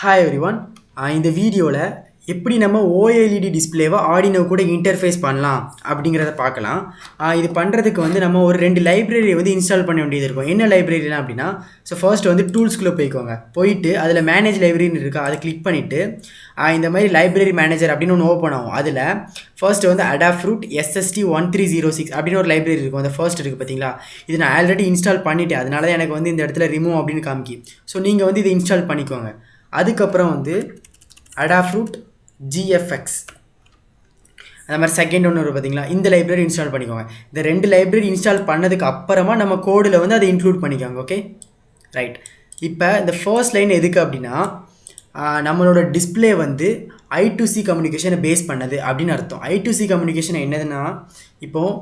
Hi everyone. இந்த வீடியோவில் எப்படி நம்ம ஓஎல்இடி டிஸ்பிளேவை ஆர்டினோ கூட இன்டர்ஃபேஸ் பண்ணலாம் அப்படிங்கிறத பார்க்கலாம். இது பண்ணுறதுக்கு வந்து நம்ம ஒரு 2 லைப்ரரியை வந்து இன்ஸ்டால் பண்ண வேண்டியது இருக்கும். என்ன லைப்ரரிலாம் அப்படின்னா, ஸோ ஃபர்ஸ்ட் வந்து டூல்ஸ்குள்ளே போயிட்டு அதில் மேனேஜ் லைப்ரரின்னு இருக்கா, அதை கிளிக் பண்ணிவிட்டு இந்த மாதிரி லைப்ரரி மேனேஜர் அப்படின்னு ஒன்று ஓப்பன் ஆகும். அதில் ஃபர்ஸ்ட் வந்து Adafruit SST1306 அப்படின்னு ஒரு லைப்ரரி இருக்கும். அந்த ஃபர்ஸ்ட் இருக்குது பார்த்தீங்களா, இது நான் ஆல்ரெடி இன்ஸ்டால் பண்ணிவிட்டேன். அதனால தான் எனக்கு வந்து இந்த இடத்துல ரிமூவ் அப்படின்னு காமிக்கி. ஸோ நீங்கள் வந்து இதை இன்ஸ்டால் பண்ணிக்கோங்க. அதுக்கப்புறம் வந்து Adafruit GFX அந்த மாதிரி செகண்ட் ஒன்று வரும் பார்த்தீங்களா, இந்த லைப்ரரி இன்ஸ்டால் பண்ணிக்கோங்க. இந்த 2 லைப்ரரி இன்ஸ்டால் பண்ணதுக்கு அப்புறமா நம்ம கோடில் வந்து அதை இன்க்ளூட் பண்ணிக்கோங்க. Okay right. இப்போ இந்த ஃபர்ஸ்ட் லைன் எதுக்கு அப்படின்னா, நம்மளோட டிஸ்பிளே வந்து I2C கம்யூனிகேஷனை பேஸ் பண்ணது அப்படின்னு அர்த்தம். I2C கம்யூனிகேஷன் என்னதுன்னா, இப்போது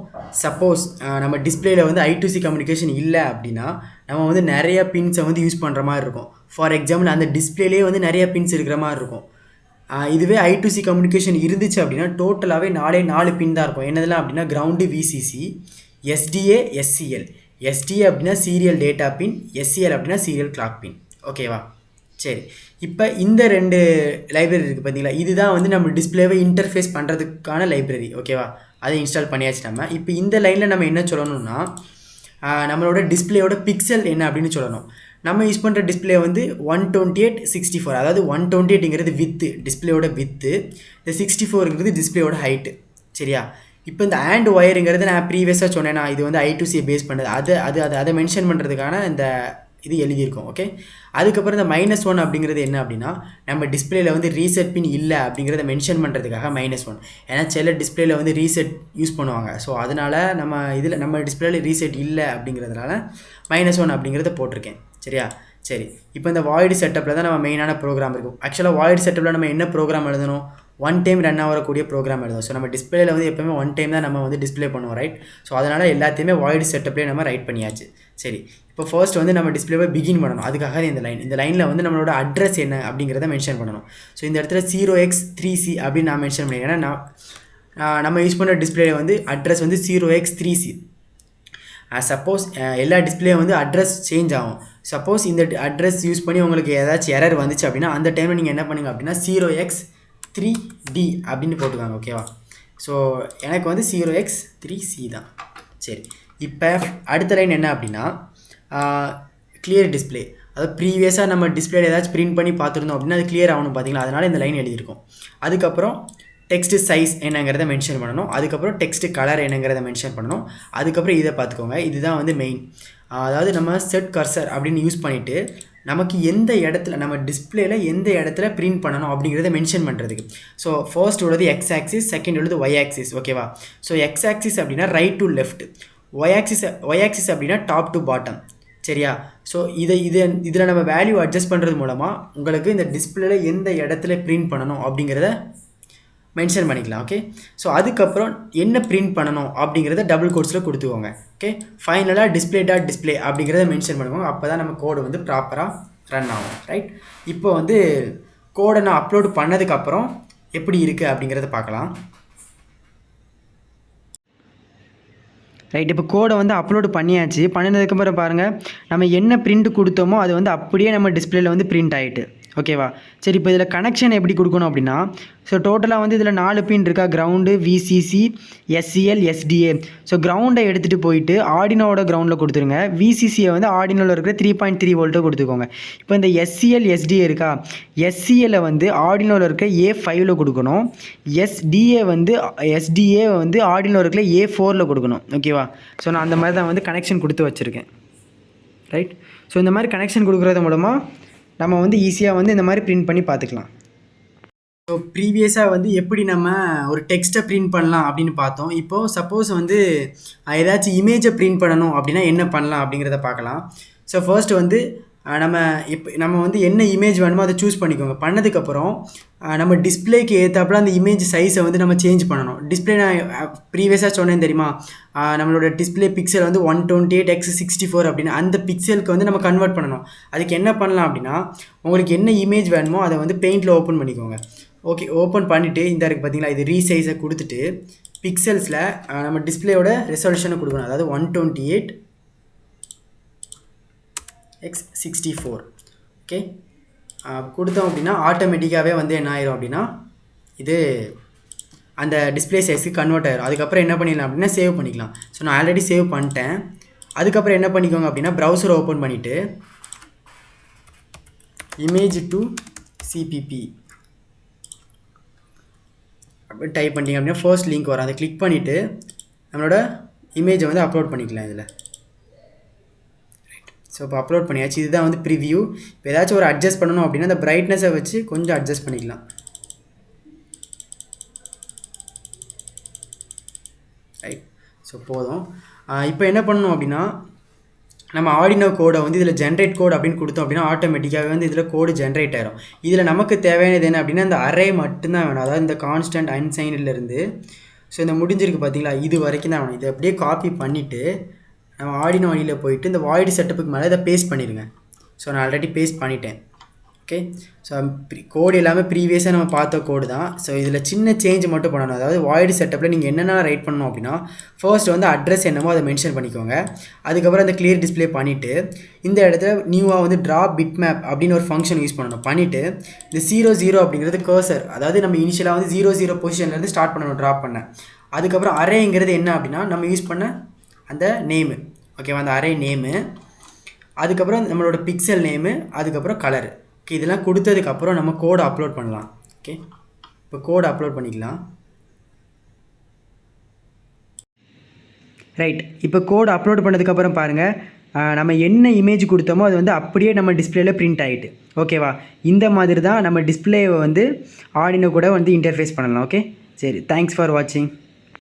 சப்போஸ் நம்ம டிஸ்பிளேயில் வந்து I2C கம்யூனிகேஷன் இல்லை அப்படின்னா நம்ம வந்து நிறைய பின்ஸை வந்து யூஸ் பண்ணுற மாதிரி இருக்கும். ஃபார் எக்ஸாம்பிள் அந்த டிஸ்பிளேலேயே வந்து நிறைய பின்ஸ் இருக்கிற மாதிரி இருக்கும். இதுவே I2C கம்யூனிகேஷன் இருந்துச்சு அப்படின்னா டோட்டலாகவே 4 பின் தான் இருக்கும். என்னதெல்லாம் அப்படின்னா, ground VCC, SDA, SCL. SDA அப்படின்னா சீரியல் டேட்டா பின், SCL அப்படின்னா சீரியல் கிளாக் பின். ஓகேவா? சரி, இப்போ இந்த 2 லைப்ரரி இருக்குது பார்த்தீங்களா, இதுதான் வந்து நம்ம டிஸ்பிளேவை இன்டர்ஃபேஸ் பண்ணுறதுக்கான லைப்ரரி. ஓகேவா? அதை இன்ஸ்டால் பண்ணியாச்சு நம்ம. இப்போ இந்த லைனில் நம்ம என்ன சொல்லணும்னா, நம்மளோட டிஸ்பிளேயோட பிக்சல் என்ன அப்படின்னு சொல்லணும். நம்ம யூஸ் பண்ணுற டிஸ்பிளே வந்து 128/64, அதாவது 128ங்கிறது வித்து, டிஸ்பிளேயோட வித்து, இந்த 64ங்கிறது டிஸ்பிளேயோட ஹைட்டு. சரியா? இப்போ இந்த ஆண்ட் ஒயருங்கிறது நான் ப்ரீவியஸாக சொன்னேன்னா, இது வந்து I2C பேஸ் பண்ணுறது, அதை மென்ஷன் பண்ணுறதுக்கான இந்த இது எழுதியிருக்கோம். ஓகே, அதுக்கப்புறம் இந்த -1 அப்படிங்கிறது என்ன அப்படின்னா, நம்ம டிஸ்பிளேயில் வந்து ரீசெட் பின் இல்லை அப்படிங்கிறத மென்ஷன் பண்ணுறதுக்காக -1. ஏன்னா சில டிஸ்பிளேயில் வந்து ரீசெட் யூஸ் பண்ணுவாங்க. ஸோ அதனால் நம்ம டிஸ்பிளேயில் ரீசெட் இல்லை அப்படிங்கிறதுனால -1 அப்படிங்கிறத போட்டிருக்கேன். சரியா? சரி, இப்போ இந்த வாய்டு செட்டப்பில் தான் நம்ம மெயினான ப்ரோக்ராம் இருக்கும். ஆக்சுவலாக வாய்டு செட்டப்பில் நம்ம என்ன ப்ரோக்ராம் எழுதணும், 1 டைம் ரன் ஆகக்கூடிய ப்ரோக்ராம் எழுதும். ஸோ நம்ம டிஸ்பிளேயில் வந்து எப்போவுமே 1 டைம் தான் நம்ம வந்து டிஸ்பிளே பண்ணுவோம், ரைட்? ஸோ அதனால் எல்லாத்தையுமே வாய்டு செட்டப்லேயே நம்ம ரைட் பண்ணியாச்சு. சரி, இப்போ ஃபர்ஸ்ட் வந்து நம்ம டிஸ்பிளேவை பிகின் பண்ணணும். அதுக்காக இந்த லைனில் வந்து நம்மளோட அட்ரஸ் என்ன அப்படிங்கிறத மென்ஷன் பண்ணணும். ஸோ இந்த இடத்துல 0x3C அப்படின்னு நான் மென்ஷன் பண்ணி, ஏன்னா நம்ம யூஸ் பண்ணுற டிஸ்பிளேயில் வந்து அட்ரஸ் வந்து 0x3C. சப்போஸ் எல்லா டிஸ்பிளே வந்து அட்ரஸ் சேஞ்ச் ஆகும். சப்போஸ் இந்த அட்ரஸ் யூஸ் பண்ணி உங்களுக்கு ஏதாச்சும் எரர் வந்துச்சு அப்படின்னா அந்த டைமில் நீங்கள் என்ன பண்ணுங்க அப்படின்னா 0x3D அப்படின்னு போட்டுக்காங்க. ஓகேவா? ஸோ எனக்கு வந்து 0x3C தான். சரி, இப்போ அடுத்த லைன் என்ன அப்படின்னா, கிளியர் டிஸ்பிளே. அதாவது ப்ரீவியஸாக நம்ம டிஸ்பிளேல ஏதாச்சும் பிரிண்ட் பண்ணி பார்த்துருந்தோம் அப்படின்னா அது கிளியர் ஆகணும் பார்த்தீங்களா, அதனால் இந்த லைன் எழுதியிருக்கும். அதுக்கப்புறம் டெக்ஸ்ட் சைஸ் என்னங்கிறத மென்ஷன் பண்ணணும். அதுக்கப்புறம் டெக்ஸ்ட் கலர் என்னங்கிறத மென்ஷன் பண்ணணும். அதுக்கப்புறம் இதை பார்த்துக்கோங்க, இதுதான் வந்து மெயின். அதாவது நம்ம செட் கர்சர் அப்படின்னு யூஸ் பண்ணிவிட்டு நமக்கு எந்த இடத்துல நம்ம டிஸ்பிளேல எந்த இடத்துல பிரிண்ட் பண்ணணும் அப்படிங்கிறத மென்ஷன் பண்ணுறதுக்கு. ஸோ ஃபர்ஸ்ட் உள்ளது எக்ஸ் ஆக்சிஸ், செகண்ட் உள்ளது ஒய் ஆக்சிஸ். ஓகேவா? ஸோ எக்ஸ் ஆக்சிஸ் அப்படின்னா right to left, Y axis அப்படின்னா டாப் டு பாட்டம். சரியா? ஸோ இதில் நம்ம வேல்யூ அட்ஜஸ்ட் பண்ணுறது மூலமாக உங்களுக்கு இந்த டிஸ்பிளேல எந்த இடத்துல பிரிண்ட் பண்ணணும் அப்படிங்கிறத மென்ஷன் பண்ணிக்கலாம். ஓகே, ஸோ அதுக்கப்புறம் என்ன பிரிண்ட் பண்ணணும் அப்படிங்கிறத டபுள் கோட்ஸில் கொடுத்துக்கோங்க. ஓகே, ஃபைனலாக display அப்படிங்கிறத மென்ஷன் பண்ணுவோம். அப்போ தான் நம்ம கோடு வந்து ப்ராப்பராக ரன் ஆகும். ரைட், இப்போ வந்து கோடை நான் அப்லோட் பண்ணதுக்கப்புறம் எப்படி இருக்குது அப்படிங்கிறத பார்க்கலாம். ரைட், இப்போ கோடை வந்து அப்லோடு பண்ணியாச்சு. பண்ணினதுக்கப்புறம் பாருங்கள், நம்ம என்ன பிரிண்ட் கொடுத்தோமோ அது வந்து அப்படியே நம்ம டிஸ்பிளேல வந்து பிரிண்ட் ஆகிட்டு. ஓகேவா? சரி, இப்போ இதில் கனெக்ஷன் எப்படி கொடுக்கணும் அப்படின்னா, ஸோ டோட்டலாக வந்து இதில் 4 பின் இருக்கா, ground, VCC, SCL, SDA. So கிரவுண்டை எடுத்துகிட்டு போயிட்டு ஆர்டினோட கிரவுண்டில் கொடுத்துருங்க. VCCயை வந்து ஆர்டினோவில் இருக்கிற 3.3 வோல்ட்டை கொடுத்துக்கோங்க. இப்போ இந்த SCL, SDA இருக்கா, SCLை வந்து ஆர்டினோவில் இருக்க A5ல் கொடுக்கணும். SDA வந்து ஆர்டினோவில் இருக்கிற A4ல் கொடுக்கணும். ஓகேவா? ஸோ நான் அந்த மாதிரி தான் வந்து கனெக்ஷன் கொடுத்து வச்சுருக்கேன். ரைட், ஸோ இந்த மாதிரி கனெக்ஷன் கொடுக்குறது மூலமாக நம்ம வந்து ஈஸியாக வந்து இந்த மாதிரி பிரிண்ட் பண்ணி பார்த்துக்கலாம். ஸோ ப்ரீவியஸாக வந்து எப்படி நம்ம ஒரு டெக்ஸ்ட்டை பிரிண்ட் பண்ணலாம் அப்படின்னு பார்த்தோம். இப்போது சப்போஸ் வந்து ஏதாச்சும் இமேஜை பிரிண்ட் பண்ணணும் அப்படின்னா என்ன பண்ணலாம் அப்படிங்கிறத பார்க்கலாம். ஸோ ஃபர்ஸ்ட் வந்து நம்ம வந்து என்ன இமேஜ் வேணுமோ அதை சூஸ் பண்ணிக்கோங்க. பண்ணதுக்கப்புறம் நம்ம டிஸ்பிளேக்கு ஏற்றாப்புல அந்த இமேஜ் சைஸை வந்து நம்ம சேஞ்ச் பண்ணணும். டிஸ்பிளே நான் ப்ரீவியஸாக சொன்னேன் தெரியுமா, நம்மளோட டிஸ்பிளே பிக்சல் வந்து 128x64 அப்படின்னு, அந்த பிக்சலுக்கு வந்து நம்ம கன்வெர்ட் பண்ணணும். அதுக்கு என்ன பண்ணலாம் அப்படின்னா, உங்களுக்கு என்ன இமேஜ் வேணுமோ அதை வந்து பெயிண்டில் ஓப்பன் பண்ணிக்கோங்க. ஓகே, ஓப்பன் பண்ணிவிட்டு இந்த இருக்குது பார்த்தீங்களா, இது ரீசைஸை கொடுத்துட்டு பிக்சல்ஸில் நம்ம டிஸ்பிளேயோட ரெசல்யூஷனை கொடுக்கணும். அதாவது 128x64. ஓகே, கொடுத்தோம் அப்படின்னா ஆட்டோமேட்டிக்காகவே வந்து என்ன ஆயிரும் அப்படின்னா இது அந்த டிஸ்பிளே சைஸுக்கு கன்வெர்ட் ஆயிரும். அதுக்கப்புறம் என்ன பண்ணிடலாம் அப்படின்னா சேவ் பண்ணிக்கலாம். ஸோ நான் ஆல்ரெடி சேவ் பண்ணிட்டேன். அதுக்கப்புறம் என்ன பண்ணிக்கோங்க அப்படின்னா ப்ரௌசரை ஓப்பன் பண்ணிவிட்டு இமேஜ் டு சிபிபி அப்படி டைப் பண்ணிங்க அப்படின்னா ஃபர்ஸ்ட் லிங்க் வரும். அதை கிளிக் பண்ணிவிட்டு நம்மளோட இமேஜை வந்து அப்லோட் பண்ணிக்கலாம் இதில். ஸோ இப்போ அப்லோட் பண்ணியாச்சு. இதுதான் வந்து ப்ரிவியூ. இப்போ ஏதாச்சும் ஒரு அட்ஜஸ்ட் பண்ணணும் அப்படின்னா அந்த பிரைட்னஸை வச்சு கொஞ்சம் அட்ஜஸ்ட் பண்ணிக்கலாம். ரைட். ஸோ போதும். இப்போ என்ன பண்ணணும் அப்படின்னா நம்ம ஆர்டினோ கோடை வந்து இதில் ஜென்ரேட் கோட் அப்படின்னு கொடுத்தோம் அப்படின்னா ஆட்டோமேட்டிக்காகவே வந்து இதில் கோடு ஜென்ரேட் ஆயிரும். இதில் நமக்கு தேவையானது என்ன அப்படின்னா இந்த அரே மட்டும்தான் வேணும். அதாவது இந்த கான்ஸ்டன்ட் அன்சைன்லேருந்து ஸோ இந்த முடிஞ்சிருக்கு பார்த்தீங்களா, இது வரைக்கும் தான் வேணும். இதை அப்படியே காப்பி பண்ணிவிட்டு நம்ம ஆர்டினோ வழியில் போயிட்டு இந்த வாய்டு செட்டப்புக்கு மேலே இதை பேஸ்ட் பண்ணிடுங்க. ஸோ நான் ஆல்ரெடி பேஸ்ட் பண்ணிட்டேன். ஓகே. ஸோ கோடு எல்லாமே ப்ரீவியஸாக நம்ம பார்த்த கோடு தான். ஸோ இதில் சின்ன சேஞ்ச் மட்டும் பண்ணணும். அதாவது வாய்டு செட்டப்பில் நீங்கள் என்னென்ன ரைட் பண்ணணும் அப்படின்னா ஃபர்ஸ்ட் வந்து அட்ரஸ் என்னமோ அதை மென்ஷன் பண்ணிக்கோங்க. அதுக்கப்புறம் அந்த கிளியர் டிஸ்பிளே பண்ணிவிட்டு இந்த இடத்துல நியூவாக வந்து ட்ராப் பிட் மேப் அப்படின்னு ஒரு ஃபங்க்ஷன் யூஸ் பண்ணணும். பண்ணிவிட்டு இந்த 0 அப்படிங்கிறது கர்சர், அதாவது நம்ம இனிஷியலாக வந்து 0 பொசிஷன்லேருந்து ஸ்டார்ட் பண்ணணும் ட்ராப் பண்ண. அதுக்கப்புறம் அரேங்கிறது என்ன அப்படின்னா நம்ம யூஸ் பண்ண அந்த நேமு. ஓகேவா, அந்த அரே நேமு, அதுக்கப்புறம் நம்மளோட பிக்சல் நேமு, அதுக்கப்புறம் கலரு. ஓகே, இதெல்லாம் கொடுத்ததுக்கப்புறம் நம்ம கோடை அப்லோட் பண்ணலாம். ஓகே, இப்போ கோடை அப்லோட் பண்ணிக்கலாம். ரைட். இப்போ கோடு அப்லோட் பண்ணதுக்கப்புறம் பாருங்கள், நம்ம என்ன இமேஜ் கொடுத்தோமோ அது வந்து அப்படியே நம்ம டிஸ்பிளேயில் பிரிண்ட் ஆகிட்டு. ஓகேவா, இந்த மாதிரி தான் நம்ம டிஸ்பிளேவை வந்து ஆர்டினோ கூட வந்து இன்டர்ஃபேஸ் பண்ணலாம். ஓகே, சரி, தேங்க்ஸ் ஃபார் வாட்சிங்.